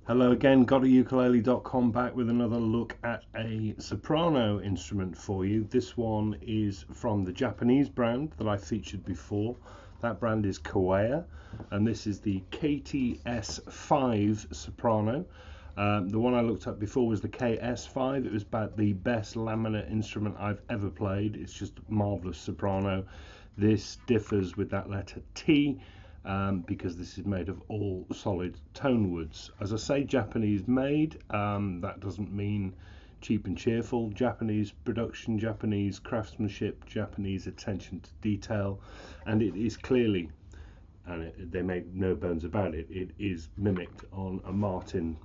Hello again, GotAUkulele.com back with another look at a soprano instrument for you. This one is from the Japanese brand that I featured before. That brand is Kiwaya, and this is the KTS-5 soprano. The one I looked at before was the KS-5. It was about the best laminate instrument I've ever played. It's just marvelous soprano. This differs with that letter T. Because this is made of all solid tone woods. As I say, Japanese made, that doesn't mean cheap and cheerful. Japanese production, Japanese craftsmanship, Japanese attention to detail, and it is clearly, and they make no bones about it, it is mimicked on a Martin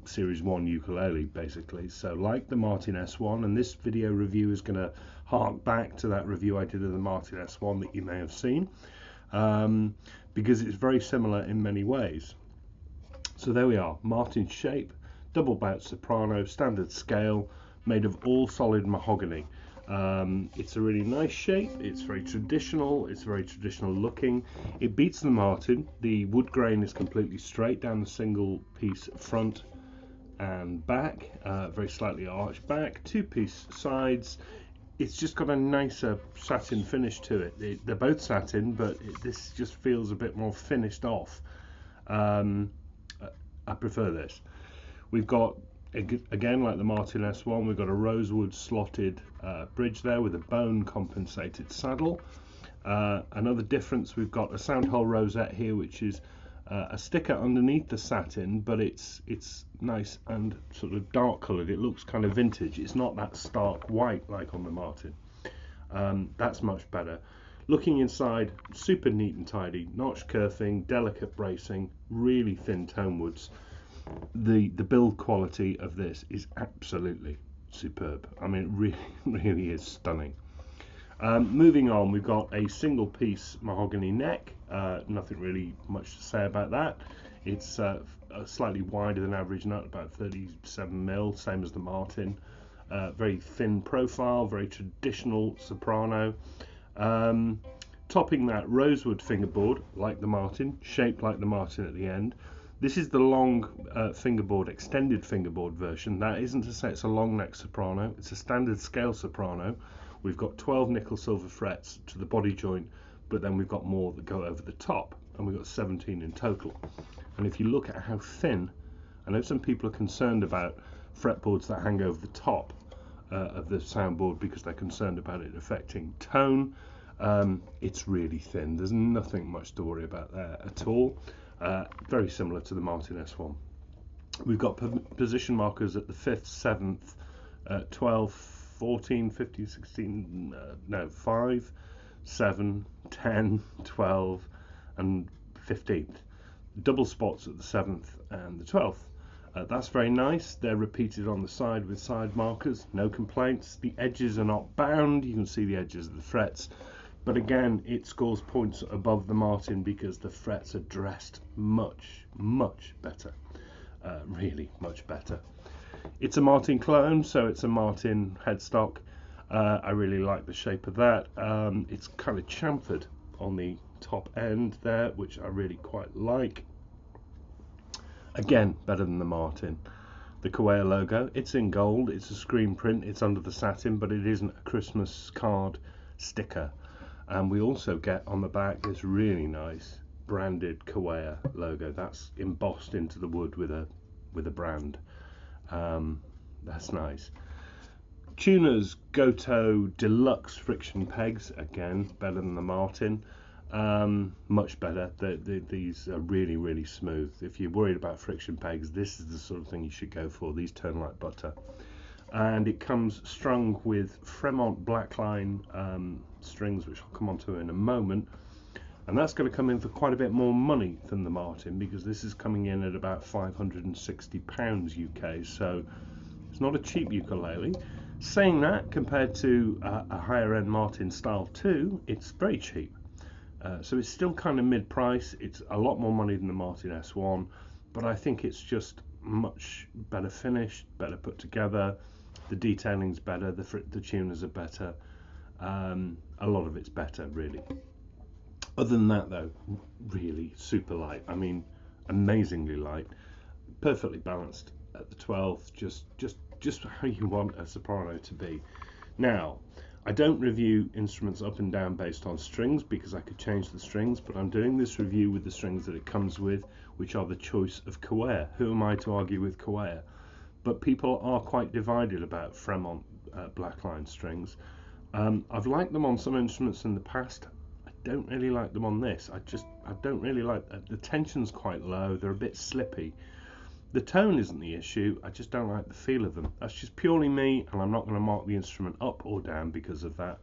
Series 1 ukulele basically. So like the Martin S1, and this video review is going to hark back to that review I did of the Martin S1 that you may have seen. Because it's very similar in many ways. So there we are, Martin shape, double bout soprano, standard scale, made of all solid mahogany. It's a really nice shape, it's very traditional looking. It beats the Martin. The wood grain is completely straight down the single piece front and back, very slightly arched back, two piece sides. It's just got a nicer satin finish to it. They're both satin, but this just feels a bit more finished off. I prefer this. We've got, again, like the Martin S1, we've got a rosewood slotted bridge there with a bone compensated saddle. Another difference, we've got a soundhole rosette here, which is a sticker underneath the satin, but it's nice and sort of dark coloured. It looks kind of vintage. It's not that stark white like on the Martin. That's much better. Looking inside, super neat and tidy. Notch kerfing, delicate bracing, really thin tone woods. The build quality of this is absolutely superb. I mean, it really is stunning. Moving on, we've got a single piece mahogany neck. Nothing really much to say about that. It's slightly wider than average nut, about 37 mil, same as the Martin. Very thin profile, very traditional soprano. Topping that, rosewood fingerboard, like the Martin, shaped like the Martin at the end. This is the long fingerboard, extended fingerboard version. That isn't to say it's a long neck soprano, it's a standard scale soprano. We've got 12 nickel silver frets to the body joint, but then we've got more that go over the top, and we've got 17 in total. And if you look at how thin, I know some people are concerned about fretboards that hang over the top of the soundboard because they're concerned about it affecting tone. It's really thin. There's nothing much to worry about there at all. Very similar to the Martin S1. We've got position markers at the 5th, 7th, 12th, 14, 15, 16, 5, 7, 10, 12 and 15th. Double spots at the 7th and the 12th. That's very nice. They're repeated on the side with side markers, no complaints. The edges are not bound, you can see the edges of the frets, but again it scores points above the Martin because the frets are dressed much better, really much better. It's a Martin clone, so it's a Martin headstock. I really like the shape of that. It's kind of chamfered on the top end there, which I really quite like. Again, better than the Martin. The Kiwaya logo, it's in gold, it's a screen print, it's under the satin, but it isn't a Christmas card sticker. And we also get on the back this really nice branded Kiwaya logo. That's embossed into the wood with a brand. That's nice. Tuners Goto Deluxe friction pegs, again better than the Martin. Much better. These are really smooth. If you're worried about friction pegs, this is the sort of thing you should go for. These turn like butter. And it comes strung with Fremont Blackline strings, which I'll come on to in a moment. And that's going to come in for quite a bit more money than the Martin, because this is coming in at about £560 UK, so it's not a cheap ukulele. Saying that, compared to a higher end Martin Style 2, it's very cheap. So it's still kind of mid-price. It's a lot more money than the Martin S1, but I think it's just much better finished, better put together. The detailing's better, the tuners are better. A lot of it's better, really. Other than that, though, really super light. I mean, amazingly light. perfectly balanced at the 12th, just how you want a soprano to be. Now, I don't review instruments up and down based on strings because I could change the strings, but I'm doing this review with the strings that it comes with, which are the choice of Kiwaya. Who am I to argue with Kiwaya? But people are quite divided about Fremont blackline strings. I've liked them on some instruments in the past. I don't really like them on this. I don't really like the tension's quite low. They're a bit slippy. The tone isn't the issue, I just don't like the feel of them. That's just purely me, and I'm not going to mark the instrument up or down because of that.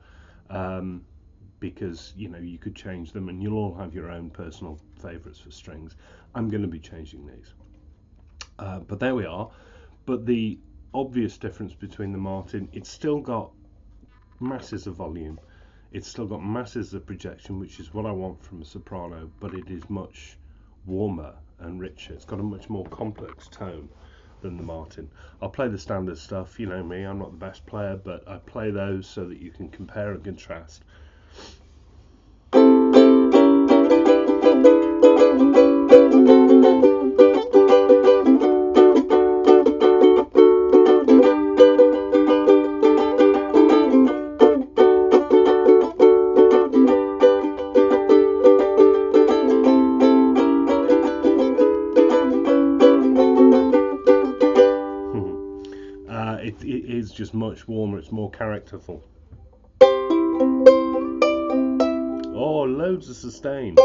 Because, you know, you could change them and you'll all have your own personal favourites for strings. I'm going to be changing these. But there we are. But the obvious difference between the Martin, it's still got masses of volume. It's still got masses of projection, which is what I want from a soprano, but it is much warmer and richer. It's got a much more complex tone than the Martin. I'll play the standard stuff, you know me, I'm not the best player, but I play those so that you can compare and contrast. It is just much warmer, it's more characterful. Oh, loads of sustain.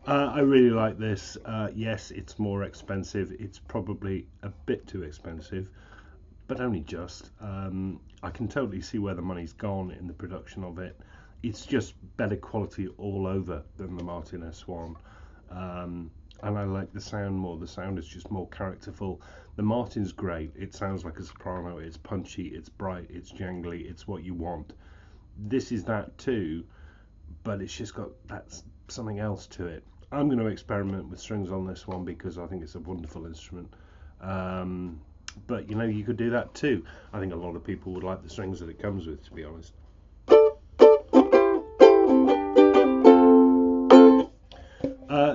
I really like this. Yes, it's more expensive. It's probably a bit too expensive, but only just. I can totally see where the money's gone in the production of it. It's just better quality all over than the Martin S1. And I like the sound more. The sound is just more characterful. The Martin's great. It sounds like a soprano. It's punchy, it's bright, it's jangly, it's what you want. This is that too, but it's just got something else to it. I'm going to experiment with strings on this one because I think it's a wonderful instrument. But you know, you could do that too. I think a lot of people would like the strings that it comes with, to be honest.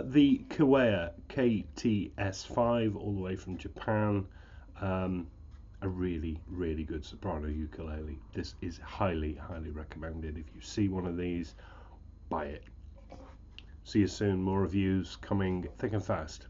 The Kiwaya KTS-5, all the way from Japan. A really, really good soprano ukulele. This is highly, highly recommended. If you see one of these, buy it. See you soon. More reviews coming thick and fast.